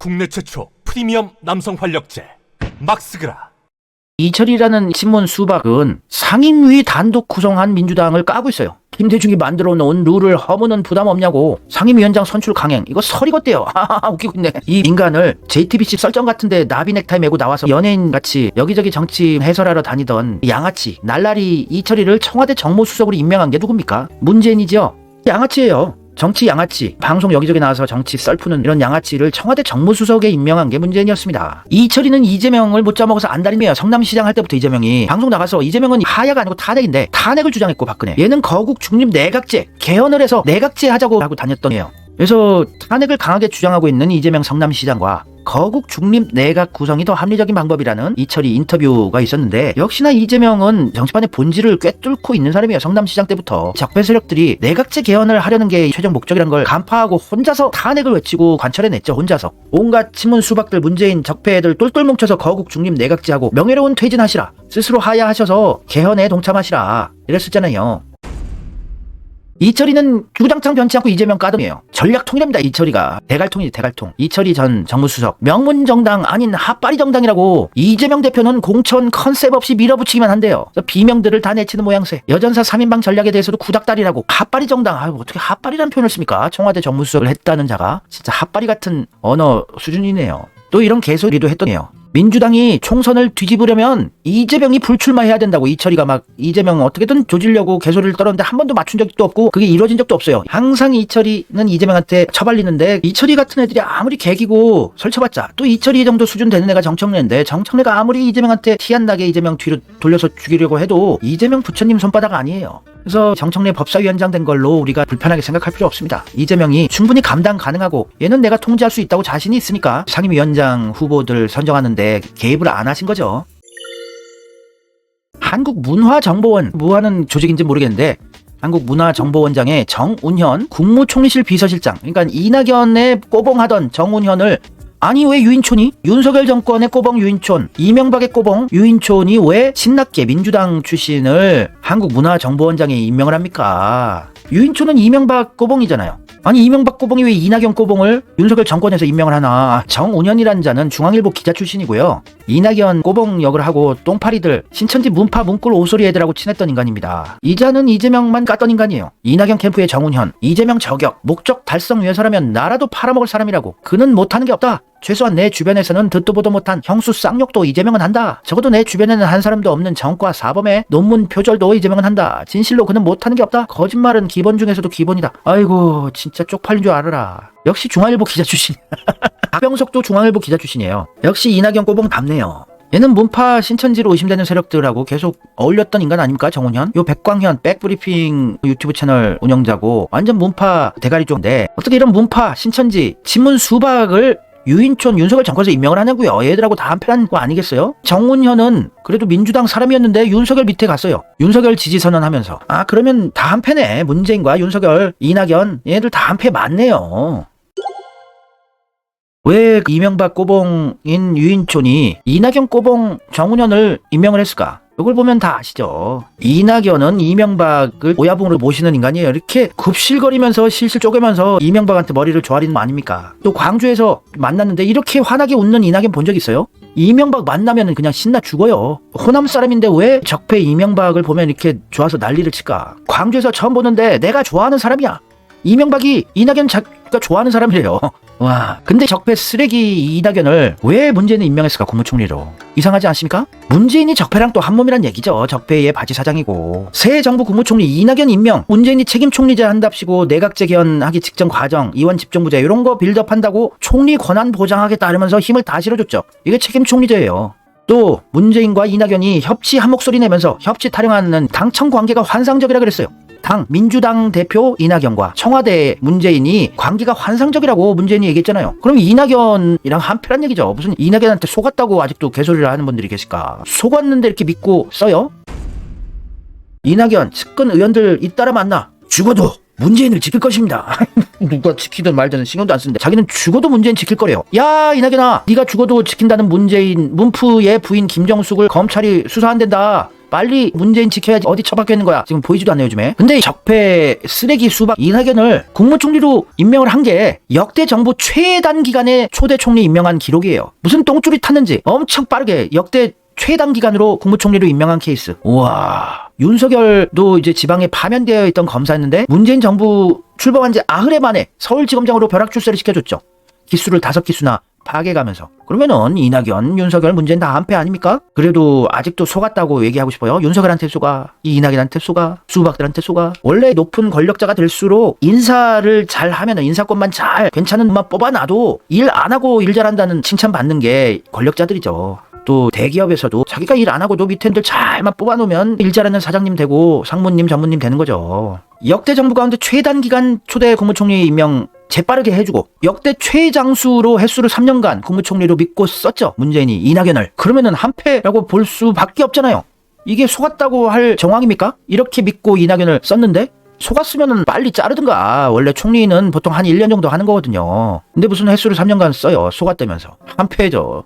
국내 최초 프리미엄 남성 활력제 막스그라. 이철이라는 신문 수박은 상임위 단독 구성한 민주당을 까고 있어요. 김대중이 만들어 놓은 룰을 허무는 부담 없냐고 상임위원장 선출 강행, 이거 설이겠대요. 웃기고 있네. 이 인간을 JTBC 썰전 같은데 나비 넥타이 메고 나와서 연예인같이 여기저기 정치 해설하러 다니던 양아치 날라리 이철이를 청와대 정무수석으로 임명한 게 누굽니까? 문재인이죠. 양아치예요. 정치 양아치, 방송 여기저기 나와서 정치 썰푸는 이런 양아치를 청와대 정무수석에 임명한 게 문재인이었습니다. 이철이는 이재명을 못 잡아먹어서 안달이네요. 성남시장 할 때부터 이재명이 방송 나가서 이재명은 하야가 아니고 탄핵인데 탄핵을 주장했고 박근혜, 얘는 거국 중립 내각제 개헌을 해서 내각제 하자고 하고 다녔던 애예요. 그래서 탄핵을 강하게 주장하고 있는 이재명 성남시장과 거국 중립 내각 구성이 더 합리적인 방법이라는 이철이 인터뷰가 있었는데, 역시나 이재명은 정치판의 본질을 꿰뚫고 있는 사람이에요. 성남시장 때부터 적폐 세력들이 내각제 개헌을 하려는 게 최종 목적이라는 걸 간파하고 혼자서 탄핵을 외치고 관철해냈죠. 혼자서 온갖 친문 수박들 문재인 적폐들 똘똘 뭉쳐서 거국 중립 내각제하고 명예로운 퇴진하시라, 스스로 하야하셔서 개헌에 동참하시라 이랬었잖아요. 이철이는 주구장창 변치 않고 이재명 까등이에요. 전략 통일합니다. 이철이가 대갈통이지 대갈통. 이철이 전 정무수석 명문 정당 아닌 핫바리 정당이라고 이재명 대표는 공천 컨셉 없이 밀어붙이기만 한대요. 그래서 비명들을 다 내치는 모양새. 여전사 3인방 전략에 대해서도 구닥다리라고 핫바리 정당. 아유, 어떻게 핫바리라는 표현을 씁니까? 청와대 정무수석을 했다는 자가 진짜 핫바리 같은 언어 수준이네요. 또 이런 개소리도 했더니요. 민주당이 총선을 뒤집으려면 이재명이 불출마해야 된다고 이철이가 막 이재명 어떻게든 조지려고 개소리를 떨었는데 한 번도 맞춘 적도 없고 그게 이루어진 적도 없어요. 항상 이철이는 이재명한테 처발리는데, 이철이 같은 애들이 아무리 개기고 설쳐봤자 또 이철이 정도 수준 되는 애가 정청래인데, 정청래가 아무리 이재명한테 티 안 나게 이재명 뒤로 돌려서 죽이려고 해도 이재명 부처님 손바닥 아니에요. 그래서 정청래 법사위원장 된 걸로 우리가 불편하게 생각할 필요 없습니다. 이재명이 충분히 감당 가능하고 얘는 내가 통제할 수 있다고 자신이 있으니까 상임위원장 후보들 선정하는데 개입을 안 하신 거죠. 한국문화정보원, 뭐 하는 조직인지 모르겠는데 한국문화정보원장의 정운현 국무총리실 비서실장, 그러니까 이낙연의 꼬봉하던 정운현을, 아니 왜 유인촌이? 윤석열 정권의 꼬봉 유인촌, 이명박의 꼬봉 유인촌이 왜 신낙계 민주당 출신을 한국문화정보원장에 임명을 합니까? 유인촌은 이명박 꼬봉이잖아요. 아니 이명박 꼬봉이 왜 이낙연 꼬봉을 윤석열 정권에서 임명을 하나. 정운현이라는 자는 중앙일보 기자 출신이고요. 이낙연 꼬봉 역을 하고 똥파리들 신천지 문파 문골 오소리 애들하고 친했던 인간입니다. 이 자는 이재명만 깠던 인간이에요. 이낙연 캠프의 정운현, 이재명 저격, 목적 달성 위해서라면 나라도 팔아먹을 사람이라고. 그는 못하는 게 없다. 최소한 내 주변에서는 듣도 보도 못한 형수 쌍욕도 이재명은 한다. 적어도 내 주변에는 한 사람도 없는 정과 사범의 논문 표절도 이재명은 한다. 진실로 그는 못하는 게 없다. 거짓말은 기본 중에서도 기본이다. 아이고 진짜 쪽팔린 줄 알아라. 역시 중앙일보 기자 출신. 박병석도 중앙일보 기자 출신이에요. 역시 이낙연 꼬봉 답네요. 얘는 문파 신천지로 의심되는 세력들하고 계속 어울렸던 인간 아닙니까? 정운현? 요 백광현 백브리핑 유튜브 채널 운영자고 완전 문파 대가리 쪽인데, 어떻게 이런 문파 신천지 친문 수박을 유인촌 윤석열 정권에서 임명을 하냐고요. 얘들하고 다 한패란 거 아니겠어요? 정운현은 그래도 민주당 사람이었는데 윤석열 밑에 갔어요. 윤석열 지지 선언하면서. 아 그러면 다 한패네. 문재인과 윤석열, 이낙연 얘들 다 한패 맞네요. 왜 이명박 꼬봉인 유인촌이 이낙연 꼬봉 정운현을 임명을 했을까? 이걸 보면 다 아시죠. 이낙연은 이명박을 오야붕으로 모시는 인간이에요. 이렇게 굽실거리면서 실실 쪼개면서 이명박한테 머리를 조아리는 거 아닙니까? 또 광주에서 만났는데 이렇게 환하게 웃는 이낙연 본 적 있어요? 이명박 만나면 그냥 신나 죽어요. 호남 사람인데 왜 적폐 이명박을 보면 이렇게 좋아서 난리를 칠까? 광주에서 처음 보는데 내가 좋아하는 사람이야. 이명박이 이낙연 자가 좋아하는 사람이래요. 와, 근데 적폐 쓰레기 이낙연을 왜 문재인이 임명했을까? 국무총리로. 이상하지 않습니까? 문재인이 적폐랑 또 한몸이란 얘기죠. 적폐의 바지 사장이고. 새 정부 국무총리 이낙연 임명, 문재인이 책임 총리제 한답시고 내각제 개헌하기 직전 과정, 이원 집정부제 이런 거 빌드업한다고 총리 권한 보장하겠다 이러면서 힘을 다 실어줬죠. 이게 책임 총리제예요. 또 문재인과 이낙연이 협치 한 목소리 내면서 협치 타령하는 당청 관계가 환상적이라 그랬어요. 민주당 대표 이낙연과 청와대 문재인이 관계가 환상적이라고 문재인이 얘기했잖아요. 그럼 이낙연이랑 한패란 얘기죠. 무슨 이낙연한테 속았다고 아직도 개소리를 하는 분들이 계실까? 속았는데 이렇게 믿고 써요? 이낙연 측근 의원들 잇따라 만나 죽어도 문재인을 지킬 것입니다. 누가 지키든 말든 신경도 안 쓰는데 자기는 죽어도 문재인 지킬 거래요. 야 이낙연아, 네가 죽어도 지킨다는 문재인 문프의 부인 김정숙을 검찰이 수사 안 된다. 빨리 문재인 지켜야지 어디 처박혀 있는 거야. 지금 보이지도 않네 요즘에. 근데 적폐 쓰레기 수박 이낙연을 국무총리로 임명을 한 게 역대 정부 최단 기간에 초대 총리 임명한 기록이에요. 무슨 똥줄이 탔는지 엄청 빠르게 역대 최단 기간으로 국무총리로 임명한 케이스. 우와. 윤석열도 이제 지방에 파면되어 있던 검사였는데 문재인 정부 출범한 지 나흘 만에 서울지검장으로 벼락 출세를 시켜줬죠. 기수를 5기수나 파괴가면서. 그러면은 이낙연, 윤석열, 문재인 다 한패 아닙니까? 그래도 아직도 속았다고 얘기하고 싶어요. 윤석열한테 속아, 이 이낙연한테 속아, 수박들한테 속아. 원래 높은 권력자가 될수록 인사를 잘 하면은 인사권만 잘 괜찮은 놈만 뽑아놔도 일 안 하고 일 잘한다는 칭찬받는 게 권력자들이죠. 또 대기업에서도 자기가 일 안 하고도 밑에들 잘만 뽑아놓으면 일 잘하는 사장님 되고 상무님, 전무님 되는 거죠. 역대 정부 가운데 최단기간 초대 국무총리 임명 재빠르게 해주고 역대 최장수로 횟수를 3년간 국무총리로 믿고 썼죠. 문재인이 이낙연을. 그러면은 한패라고 볼 수밖에 없잖아요. 이게 속았다고 할 정황입니까? 이렇게 믿고 이낙연을 썼는데 속았으면은 빨리 자르든가. 원래 총리는 보통 한 1년 정도 하는 거거든요. 근데 무슨 횟수를 3년간 써요. 속았다면서. 한패죠.